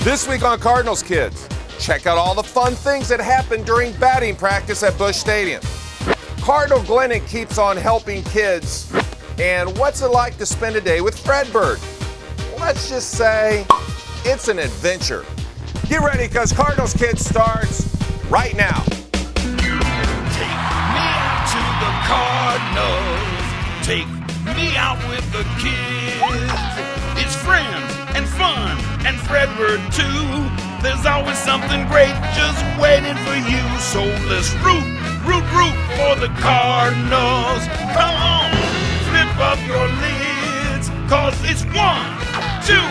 This week on Cardinals Kids, check out all the fun things that happen during batting practice at Busch Stadium. Cardinal Glennon keeps on helping kids. And what's it like to spend a day with Fredbird? Let's just say it's an adventure. Get ready, because Cardinals Kids starts right now. Take me out to the Cardinals. Take me out with the kids. It's friends and fun and Fredbird too. There's always something great just waiting for you. So let's root for the Cardinals. Come on, flip up your lids, 'cause it's 1, 2,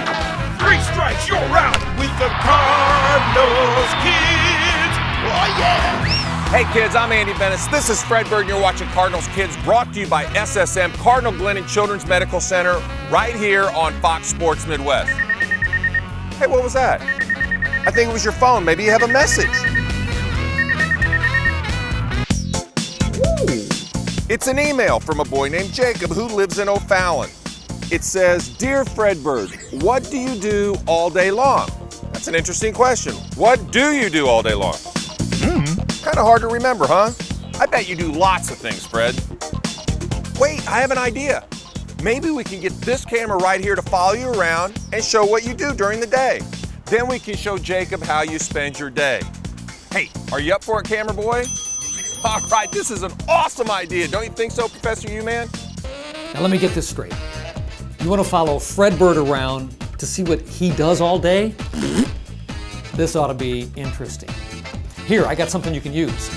3 strikes, you're out with the Cardinals kids. Oh yeah! Hey kids, I'm Andy Bennis. This is Fredbird, and you're watching Cardinals Kids, brought to you by SSM, Cardinal Glennon Children's Medical Center, right here on Fox Sports Midwest. Hey, what was that? I think it was your phone. Maybe you have a message. Ooh. It's an email from a boy named Jacob who lives in O'Fallon. It says, "Dear Fredbird, what do you do all day long?" That's an interesting question. What do you do all day long? Kind of hard to remember, huh? I bet you do lots of things, Fred. Wait, I have an idea. Maybe we can get this camera right here to follow you around and show what you do during the day. Then we can show Jacob how you spend your day. Hey, are you up for it, camera boy? All right, this is an awesome idea. Don't you think so, Professor U-Man? Now let me get this straight. You want to follow Fredbird around to see what he does all day? This ought to be interesting. Here, I got something you can use.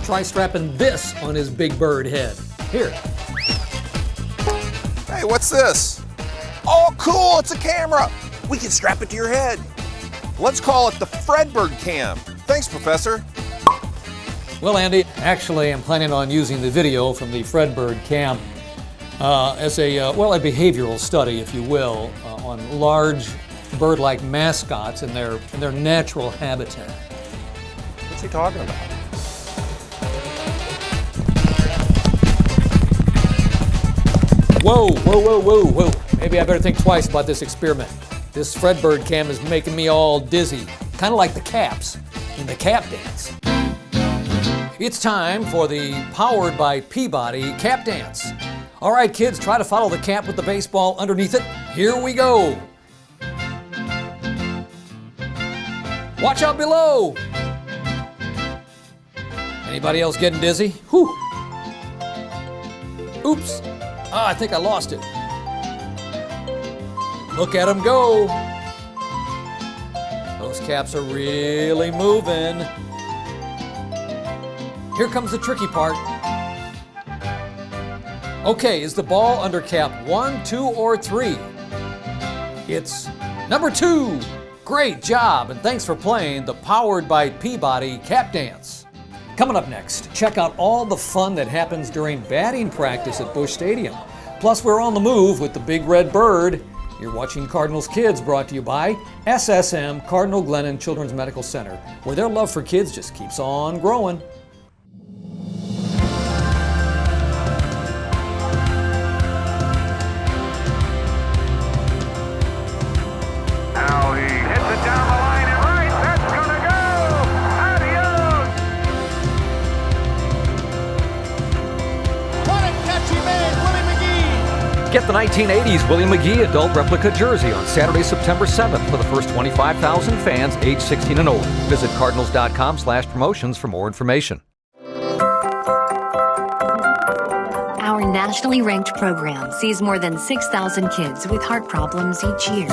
Try strapping this on his big bird head. Here. Hey, what's this? Oh, cool, it's a camera. We can strap it to your head. Let's call it the Fredbird Cam. Thanks, Professor. Well, Andy, actually, I'm planning on using the video from the Fredbird Cam as a behavioral study, if you will, on large bird-like mascots in their natural habitat. What's he talking about? Whoa. Maybe I better think twice about this experiment. This Fredbird Cam is making me all dizzy, kind of like the caps in the cap dance. It's time for the Powered by Peabody cap dance. All right, kids, try to follow the cap with the baseball underneath it. Here we go. Watch out below. Anybody else getting dizzy? Whew. Oops. I think I lost it. Look at them go. Those caps are really moving. Here comes the tricky part. Okay, is the ball under cap 1, 2, or 3? It's number 2. Great job, and thanks for playing the Powered by Peabody Cap Dance. Coming up next, check out all the fun that happens during batting practice at Busch Stadium. Plus, we're on the move with the Big Red Bird. You're watching Cardinals Kids, brought to you by SSM, Cardinal Glennon Children's Medical Center, where their love for kids just keeps on growing. Now he hits it down the line and right. That's gonna go. Adios. What a catch he made, Willie McGee. Get the 1980s Willie McGee adult replica jersey on Saturday, September 7th for the first 25,000 fans age 16 and older. Visit cardinals.com/promotions for more information. Our nationally ranked program sees more than 6,000 kids with heart problems each year.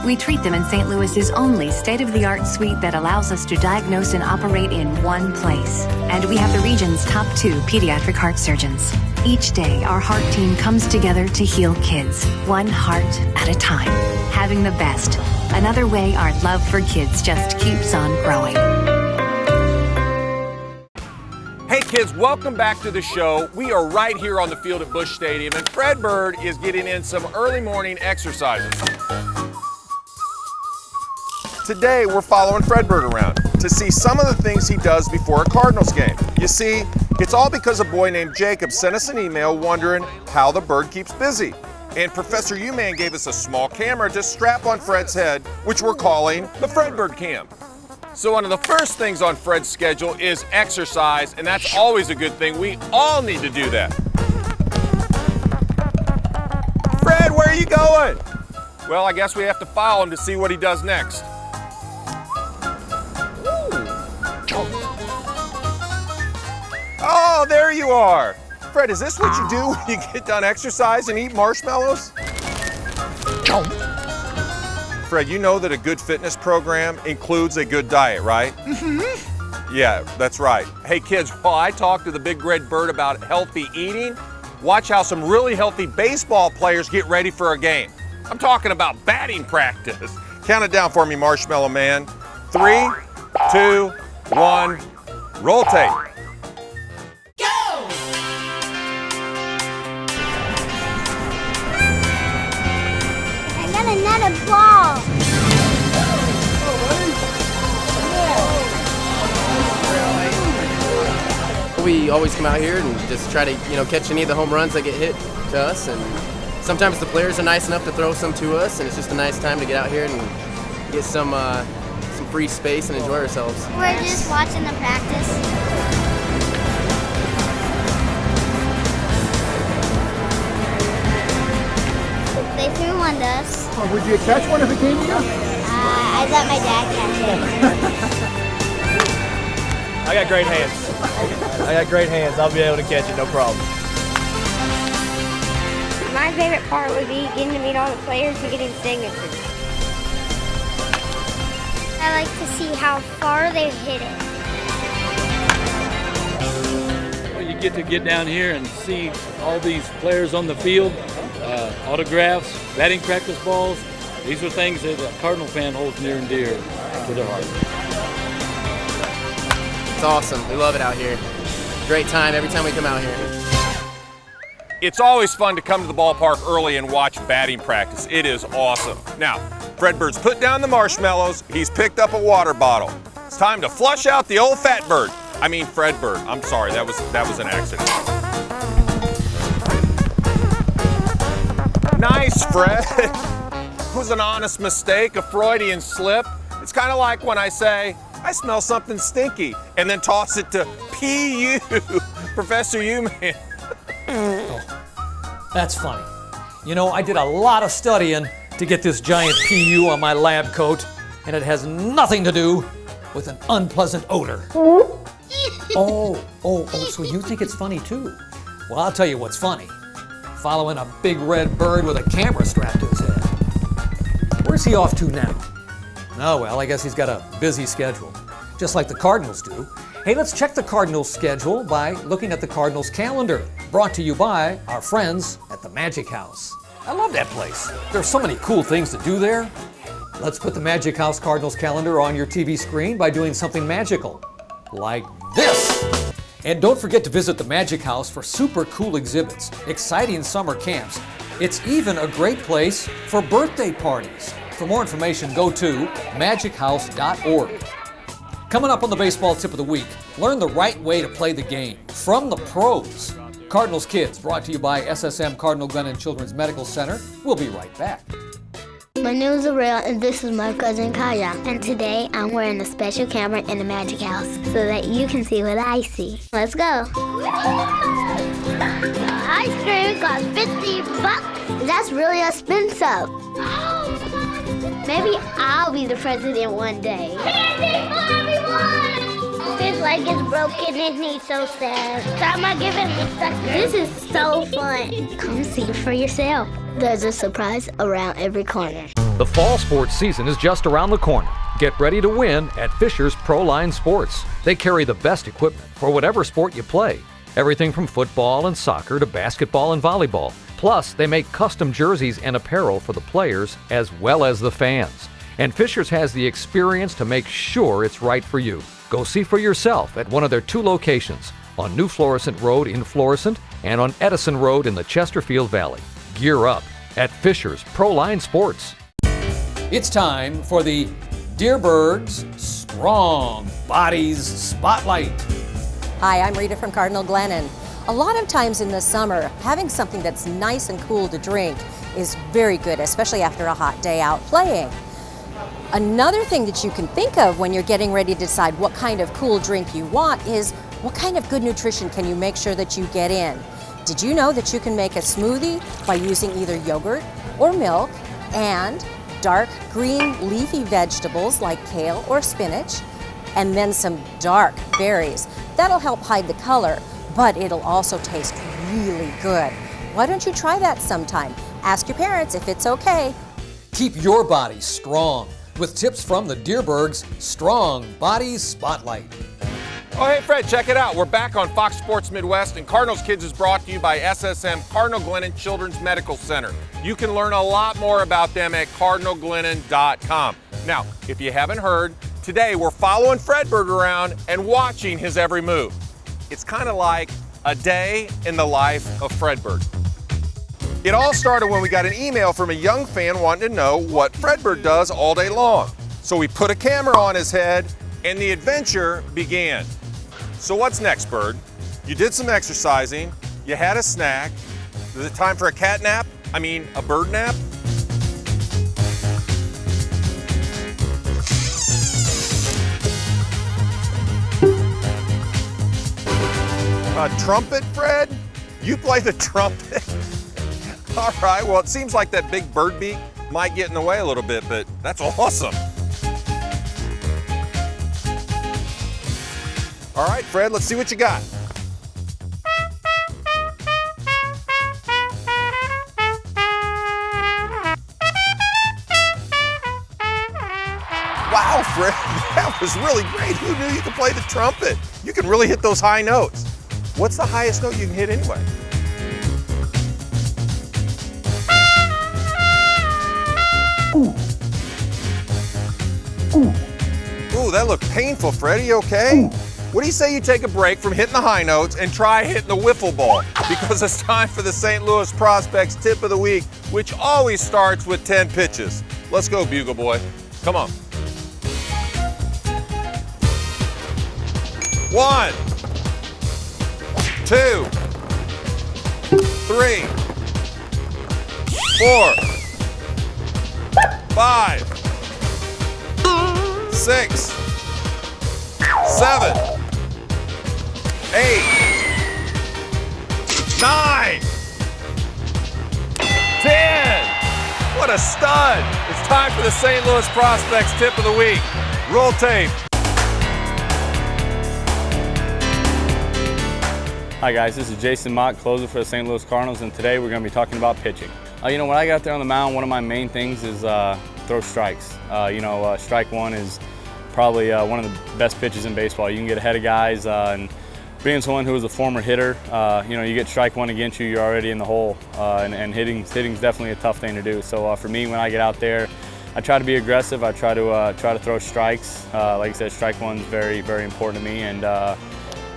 We treat them in St. Louis's only state-of-the-art suite that allows us to diagnose and operate in one place. And we have the region's top 2 pediatric heart surgeons. Each day, our heart team comes together to heal kids, one heart at a time. Having the best. Another way our love for kids just keeps on growing. Hey kids, welcome back to the show. We are right here on the field at Busch Stadium, and Fredbird is getting in some early morning exercises. Today, we're following Fredbird around to see some of the things he does before a Cardinals game. You see, it's all because a boy named Jacob sent us an email wondering how the bird keeps busy. And Professor U-Man gave us a small camera to strap on Fred's head, which we're calling the Fredbird Cam. So one of the first things on Fred's schedule is exercise, and that's always a good thing. We all need to do that. Fred, where are you going? Well, I guess we have to follow him to see what he does next. Oh, there you are. Fred, is this what you do when you get done exercise and eat marshmallows? Fred, you know that a good fitness program includes a good diet, right? Mm-hmm. Yeah, that's right. Hey kids, while I talk to the big red bird about healthy eating, watch how some really healthy baseball players get ready for a game. I'm talking about batting practice. Count it down for me, Marshmallow Man. 3, 2, 1, roll tape. Another ball. We always come out here and just try to, catch any of the home runs that get hit to us. And sometimes the players are nice enough to throw some to us, and it's just a nice time to get out here and get some free space and enjoy ourselves. We're just watching the practice. They threw one to us. Oh, would you catch one if it came to you? I let my dad catch it. I got great hands. I'll be able to catch it, no problem. My favorite part would be getting to meet all the players and getting signatures. I like to see how far they hit it. Well, you get to get down here and see all these players on the field. Autographs, batting practice balls. These are things that a Cardinal fan holds near and dear to their heart. It's awesome. We love it out here. Great time every time we come out here. It's always fun to come to the ballpark early and watch batting practice. It is awesome. Now, Fredbird's put down the marshmallows. He's picked up a water bottle. It's time to flush out the old fat bird. I mean Fredbird. I'm sorry, that was an accident. Nice, Fred. It was an honest mistake, a Freudian slip. It's kind of like when I say, I smell something stinky, and then toss it to P.U., Professor U-Man. Oh, that's funny. You know, I did a lot of studying to get this giant PU on my lab coat, and it has nothing to do with an unpleasant odor. Oh, so you think it's funny too? Well, I'll tell you what's funny. Following a big red bird with a camera strapped to his head. Where's he off to now? Oh, well, I guess he's got a busy schedule, just like the Cardinals do. Hey, let's check the Cardinals schedule by looking at the Cardinals calendar, brought to you by our friends at the Magic House. I love that place. There's so many cool things to do there. Let's put the Magic House Cardinals calendar on your TV screen by doing something magical, like this. And don't forget to visit the Magic House for super cool exhibits, exciting summer camps. It's even a great place for birthday parties. For more information, go to magichouse.org. Coming up on the baseball tip of the week, learn the right way to play the game from the pros. Cardinals Kids, brought to you by SSM Cardinal Gun and Children's Medical Center. We'll be right back. My name is Aurelia, and this is my cousin Kaya. And today I'm wearing a special camera in the Magic House so that you can see what I see. Let's go. Ice cream costs $50. That's really expensive. Maybe I'll be the president one day. Candy for everyone! His leg is broken and he's so sad. So I'm gonna give him a sucker. This is so fun. Come see it for yourself. There's a surprise around every corner. The fall sports season is just around the corner. Get ready to win at Fisher's Pro Line Sports. They carry the best equipment for whatever sport you play. Everything from football and soccer to basketball and volleyball. Plus, they make custom jerseys and apparel for the players as well as the fans. And Fisher's has the experience to make sure it's right for you. Go see for yourself at one of their 2 locations, on New Florissant Road in Florissant and on Edison Road in the Chesterfield Valley. Gear up at Fisher's Pro Line Sports. It's time for the Dear Birds Strong Bodies Spotlight. Hi, I'm Rita from Cardinal Glennon. A lot of times in the summer, having something that's nice and cool to drink is very good, especially after a hot day out playing. Another thing that you can think of when you're getting ready to decide what kind of cool drink you want is what kind of good nutrition can you make sure that you get in. Did you know that you can make a smoothie by using either yogurt or milk and dark green leafy vegetables like kale or spinach, and then some dark berries? That'll help hide the color, but it'll also taste really good. Why don't you try that sometime? Ask your parents if it's okay. Keep your body strong with tips from the Deerbergs Strong Bodies Spotlight. Oh, hey, Fred, check it out. We're back on Fox Sports Midwest, and Cardinals Kids is brought to you by SSM Cardinal Glennon Children's Medical Center. You can learn a lot more about them at cardinalglennon.com. Now, if you haven't heard, today we're following Fredbird around and watching his every move. It's kind of like a day in the life of Fredbird. It all started when we got an email from a young fan wanting to know what Fredbird does all day long. So we put a camera on his head, and the adventure began. So what's next, Bird? You did some exercising, you had a snack. Is it time for a cat nap? I mean, a bird nap? A trumpet, Fred? You play the trumpet? All right, well, it seems like that big bird beak might get in the way a little bit, but that's awesome. All right, Fred, let's see what you got. Wow, Fred, that was really great. Who knew you could play the trumpet? You can really hit those high notes. What's the highest note you can hit anyway? Ooh, that looked painful, Fred. Are you okay? What do you say you take a break from hitting the high notes and try hitting the wiffle ball? Because it's time for the St. Louis Prospects Tip of the Week, which always starts with 10 pitches. Let's go, Bugle Boy. Come on. 1, 2, 3, 4, 5, 6, 7, 8, 9, 10. What a stud. It's time for the St. Louis Prospects Tip of the Week. Roll tape. Hi guys, this is Jason Mott, closer for the St. Louis Cardinals, and today we're going to be talking about pitching. When I got there on the mound, one of my main things is throw strikes. Strike one is probably one of the best pitches in baseball. You can get ahead of guys, and being someone who was a former hitter, you get strike one against you, you're already in the hole, and hitting's definitely a tough thing to do. So for me, when I get out there, I try to be aggressive. I try to throw strikes. Like I said, strike one's very, very important to me. And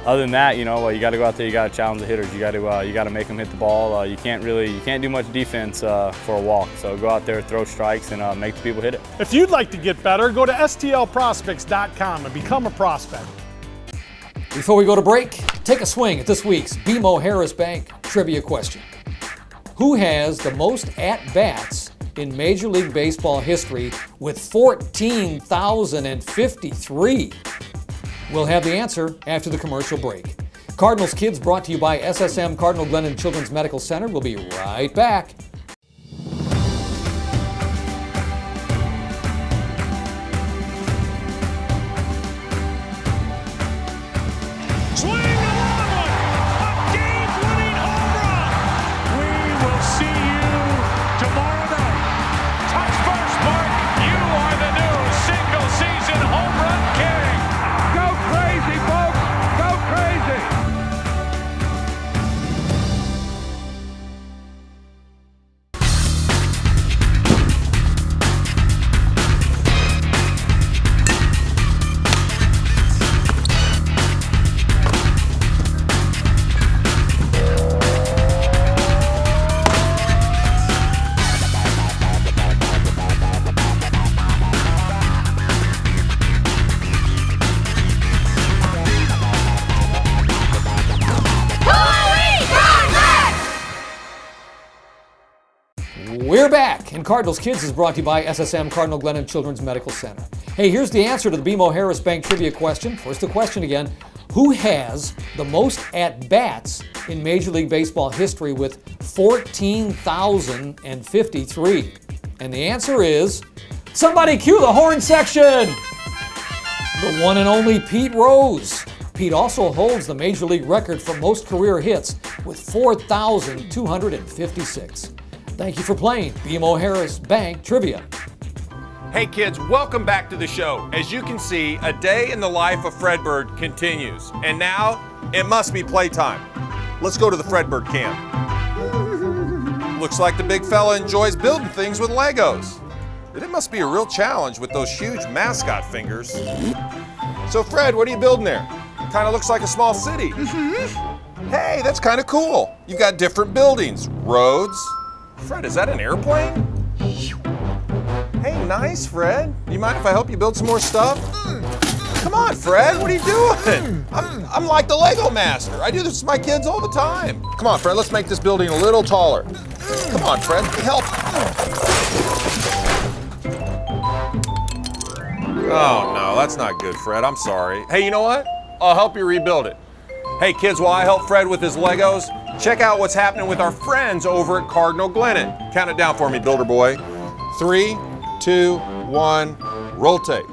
other than that, you got to go out there. You got to challenge the hitters. You got to make them hit the ball. You can't do much defense for a walk. So go out there, throw strikes, and make the people hit it. If you'd like to get better, go to stlprospects.com and become a prospect. Before we go to break, take a swing at this week's BMO Harris Bank trivia question. Who has the most at-bats in Major League Baseball history with 14,053? We'll have the answer after the commercial break. Cardinals Kids brought to you by SSM Cardinal Glennon Children's Medical Center. We'll be right back. We're back, and Cardinals Kids is brought to you by SSM Cardinal Glennon Children's Medical Center. Hey, here's the answer to the BMO Harris Bank trivia question. First, the question again. Who has the most at-bats in Major League Baseball history with 14,053? And the answer is, somebody cue the horn section! The one and only Pete Rose. Pete also holds the Major League record for most career hits with 4,256. Thank you for playing BMO Harris Bank Trivia. Hey kids, welcome back to the show. As you can see, a day in the life of Fredbird continues. And now, it must be playtime. Let's go to the Fredbird camp. Looks like the big fella enjoys building things with Legos. But it must be a real challenge with those huge Mascot fingers. So Fred, what are you building there? Kind of looks like a small city. Hey, that's kind of cool. You've got different buildings, roads. Fred, is that an airplane? Hey, nice, Fred. Do you mind if I help you build some more stuff? Come on, Fred, what are you doing? I'm like the Lego master. I do this with my kids all the time. Come on, Fred, let's make this building a little taller. Come on, Fred, help. Oh, no, that's not good, Fred. I'm sorry. Hey, you know what? I'll help you rebuild it. Hey, kids, while I help Fred with his Legos, check out what's happening with our friends over at Cardinal Glennon. Count it down for me, Builder Boy. 3, 2, 1, roll tape.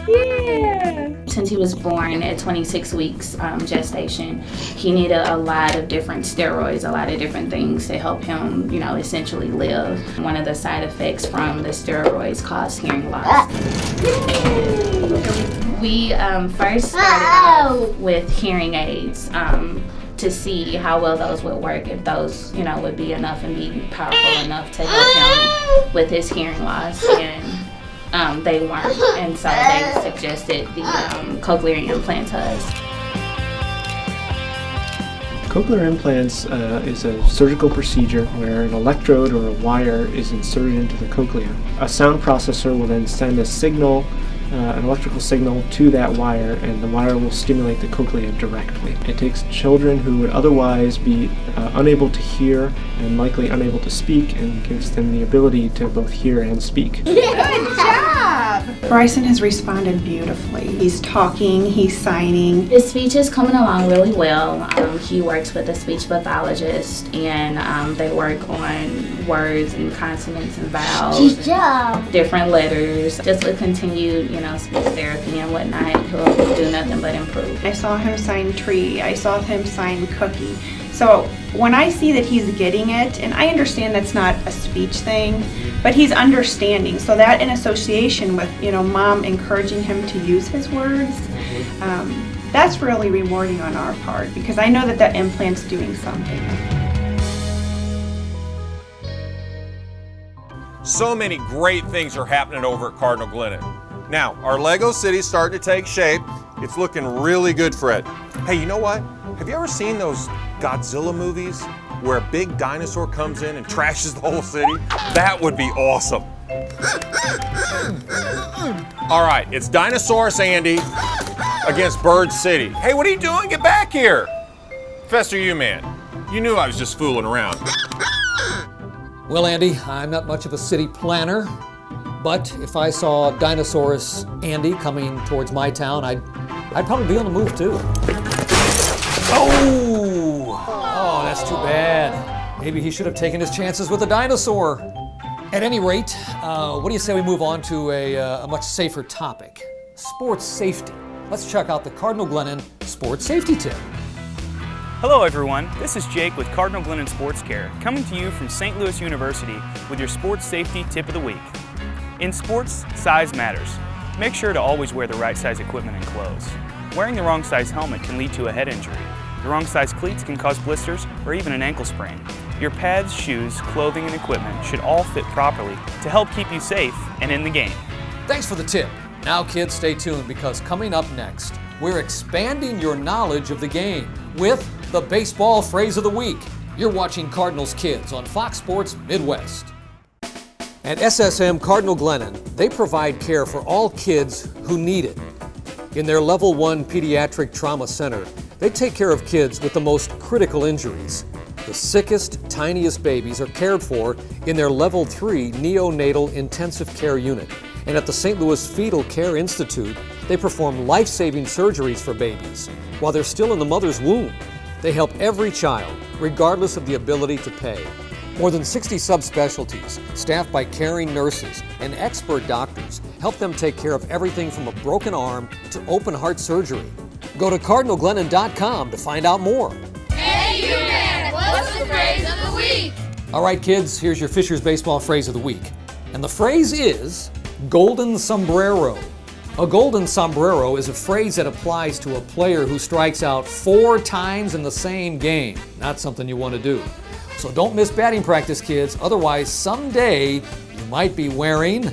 Yeah. Since he was born at 26 weeks gestation, he needed a lot of different steroids, a lot of different things to help him, essentially live. One of the side effects from the steroids caused hearing loss. We first started out with hearing aids to see how well those would work, if those, would be enough and be powerful enough to help him with his hearing loss. And they weren't, and so they suggested the cochlear implant to us. Cochlear implants is a surgical procedure where an electrode or a wire is inserted into the cochlea. A sound processor will then send a signal, an electrical signal to that wire, and the wire will stimulate the cochlea directly. It takes children who would otherwise be unable to hear and likely unable to speak and gives them the ability to both hear and speak. Good job! Bryson has responded beautifully. He's talking, he's signing. His speech is coming along really well. He works with a speech pathologist, and they work on words and consonants and vowels. Good job! Different letters. Just with continued, speech therapy and whatnot, he'll do nothing but improve. I saw him sign tree. I saw him sign cookie. So when I see that he's getting it, and I understand that's not a speech thing, but he's understanding. So that in association with, mom encouraging him to use his words, that's really rewarding on our part, because I know that implant's doing something. So many great things are happening over at Cardinal Glennon. Now, our Lego city's starting to take shape. It's looking really good, Fred. Hey, you know what? Have you ever seen those Godzilla movies where a big dinosaur comes in and trashes the whole city? That would be awesome. All right, it's Dinosaurus Andy against Bird City. Hey, what are you doing? Get back here. Fester, you man. You knew I was just fooling around. Well, Andy, I'm not much of a city planner, but if I saw Dinosaurus Andy coming towards my town, I'd probably be on the move too. Oh, that's too bad. Maybe he should have taken his chances with a dinosaur. At any rate, what do you say we move on to a much safer topic? Sports safety. Let's check out the Cardinal Glennon Sports Safety Tip. Hello everyone, this is Jake with Cardinal Glennon Sports Care, coming to you from St. Louis University with your Sports Safety Tip of the Week. In sports, size matters. Make sure to always wear the right size equipment and clothes. Wearing the wrong size helmet can lead to a head injury. The wrong size cleats can cause blisters or even an ankle sprain. Your pads, shoes, clothing, and equipment should all fit properly to help keep you safe and in the game. Thanks for the tip. Now kids, stay tuned, because coming up next, we're expanding your knowledge of the game with the baseball phrase of the week. You're watching Cardinals Kids on Fox Sports Midwest. At SSM Cardinal Glennon, they provide care for all kids who need it. In their Level 1 Pediatric Trauma Center, They take care of kids with the most critical injuries. The sickest, tiniest babies are cared for in their Level 3 neonatal intensive care unit. And at the St. Louis Fetal Care Institute, they perform life-saving surgeries for babies while they're still in the mother's womb. They help every child, regardless of the ability to pay. More than 60 subspecialties, staffed by caring nurses and expert doctors, help them take care of everything from a broken arm to open heart surgery. Go to cardinalglennon.com to find out more. Hey, you man, what's the phrase of the week? All right, kids, here's your Fisher's Baseball phrase of the week. And the phrase is golden sombrero. A golden sombrero is a phrase that applies to a player who strikes out 4 times in the same game. Not something you want to do. So don't miss batting practice, kids. Otherwise, someday you might be wearing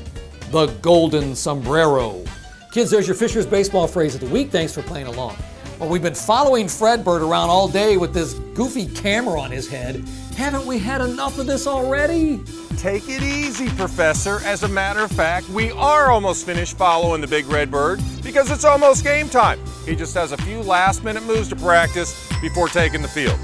the golden sombrero. Kids, there's your Fisher's Baseball phrase of the week. Thanks for playing along. Well, we've been following Fredbird around all day with this goofy camera on his head. Haven't we had enough of this already? Take it easy, Professor. As a matter of fact, we are almost finished following the big red bird because it's almost game time. He just has a few last-minute moves to practice before taking the field.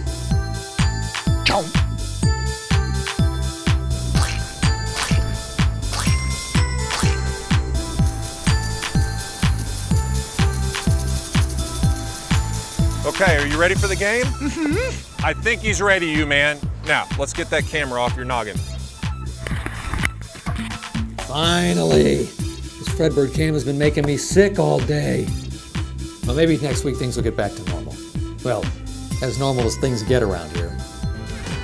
Okay, are you ready for the game? Mm-hmm. I think he's ready, you man. Now, let's get that camera off your noggin. Finally. This Fredbird cam has been making me sick all day. Well, maybe next week things will get back to normal. Well, as normal as things get around here.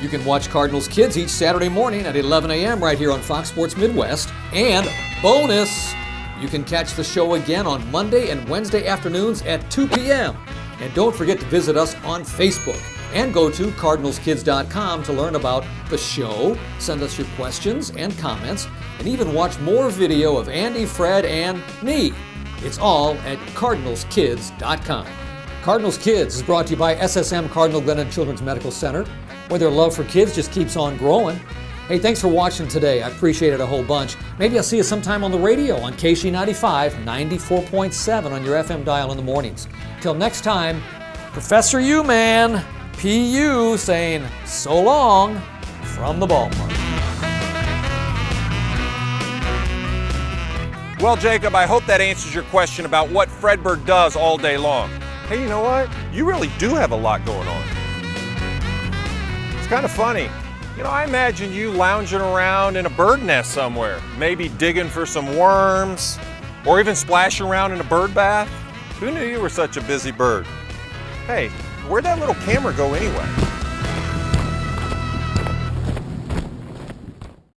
You can watch Cardinals Kids each Saturday morning at 11 a.m. right here on Fox Sports Midwest. And bonus, you can catch the show again on Monday and Wednesday afternoons at 2 p.m. And don't forget to visit us on Facebook. And go to cardinalskids.com to learn about the show, send us your questions and comments, and even watch more video of Andy, Fred, and me. It's all at cardinalskids.com. Cardinals Kids is brought to you by SSM Cardinal Glennon Children's Medical Center, where their love for kids just keeps on growing. Hey, thanks for watching today. I appreciate it a whole bunch. Maybe I'll see you sometime on the radio on KC95, 94.7 on your FM dial in the mornings. Till next time, Professor U-Man, P.U. saying so long from the ballpark. Well, Jacob, I hope that answers your question about what Fredbird does all day long. Hey, you know what? You really do have a lot going on. It's kind of funny. You know, I imagine you lounging around in a bird nest somewhere, maybe digging for some worms, or even splashing around in a bird bath. Who knew you were such a busy bird? Hey, where'd that little camera go anyway?